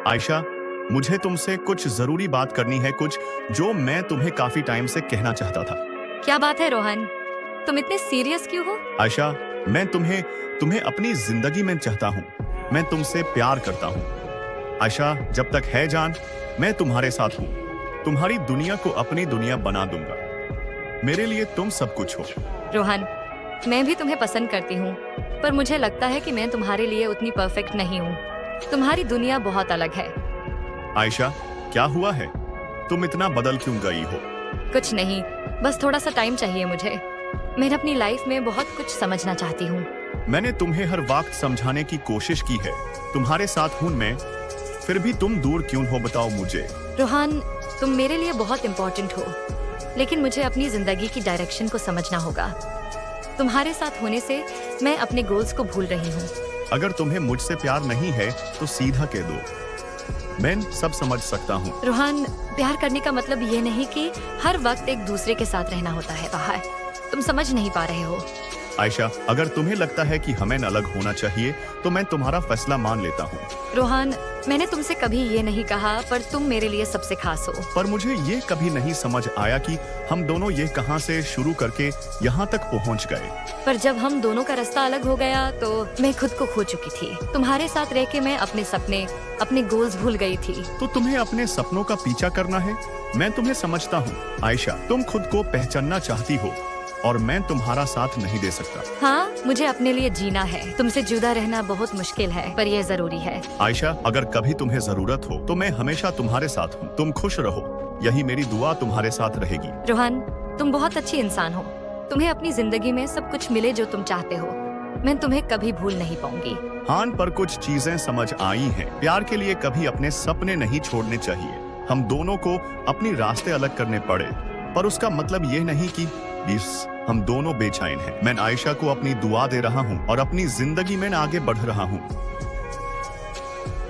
आयशा, मुझे तुमसे कुछ जरूरी बात करनी है, कुछ जो मैं तुम्हें काफी टाइम से कहना चाहता था। क्या बात है रोहन? तुम इतने सीरियस क्यों हो? आयशा, मैं तुम्हें तुम्हें अपनी जिंदगी में चाहता हूँ। मैं तुमसे प्यार करता हूँ। आयशा, जब तक है जान, मैं तुम्हारे साथ हूँ। तुम्हारी दुनिया को अपनी दुनिया बना दूंगा। मेरे लिए तुम सब कुछ हो। रोहन, मैं भी तुम्हें पसंद करती हूँ, पर मुझे लगता है कि मैं तुम्हारे लिए उतनी परफेक्ट नहीं हूँ। तुम्हारी दुनिया बहुत अलग है। आयशा, क्या हुआ है? तुम इतना बदल क्यों गई हो? कुछ नहीं, बस थोड़ा सा टाइम चाहिए मुझे। मैं अपनी लाइफ में बहुत कुछ समझना चाहती हूँ। मैंने तुम्हें हर वक्त समझाने की कोशिश की है। तुम्हारे साथ हूँ मैं, फिर भी तुम दूर क्यों हो, बताओ मुझे। रोहन, तुम मेरे लिए बहुत इम्पोर्टेंट हो, लेकिन मुझे अपनी जिंदगी की डायरेक्शन को समझना होगा। तुम्हारे साथ होने से मैं अपने गोल्स को भूल रही हूँ। अगर तुम्हें मुझसे प्यार नहीं है तो सीधा कह दो, मैं सब समझ सकता हूँ। रोहन, प्यार करने का मतलब ये नहीं कि हर वक्त एक दूसरे के साथ रहना होता है बाहर। तुम समझ नहीं पा रहे हो। आयशा, अगर तुम्हें लगता है कि हमें अलग होना चाहिए तो मैं तुम्हारा फैसला मान लेता हूँ। रोहन, मैंने तुमसे कभी ये नहीं कहा, पर तुम मेरे लिए सबसे खास हो। पर मुझे ये कभी नहीं समझ आया कि हम दोनों ये कहाँ से शुरू करके यहाँ तक पहुँच गए। पर जब हम दोनों का रास्ता अलग हो गया तो मैं खुद को खो चुकी थी। तुम्हारे साथ रह के मैं अपने सपने, अपने गोल्स भूल गई थी। तो तुम्हें अपने सपनों का पीछा करना है? मैं तुम्हें समझता हूँ आयशा, तुम खुद को पहचानना चाहती हो और मैं तुम्हारा साथ नहीं दे सकता। हाँ, मुझे अपने लिए जीना है। तुमसे जुदा रहना बहुत मुश्किल है, पर यह जरूरी है। आयशा, अगर कभी तुम्हें जरूरत हो तो मैं हमेशा तुम्हारे साथ हूँ। तुम खुश रहो, यही मेरी दुआ तुम्हारे साथ रहेगी। रोहन, तुम बहुत अच्छी इंसान हो। तुम्हें अपनी जिंदगी में सब कुछ मिले जो तुम चाहते हो। मैं तुम्हें कभी भूल नहीं पाऊंगी। हाँ, पर कुछ चीजें समझ आई हैं। प्यार के लिए कभी अपने सपने नहीं छोड़ने चाहिए। हम दोनों को अपनी रास्ते अलग करने पड़े, पर उसका मतलब ये नहीं कि हम दोनों बेचैन हैं। मैं आयशा को अपनी दुआ दे रहा हूँ और अपनी जिंदगी में आगे बढ़ रहा हूँ।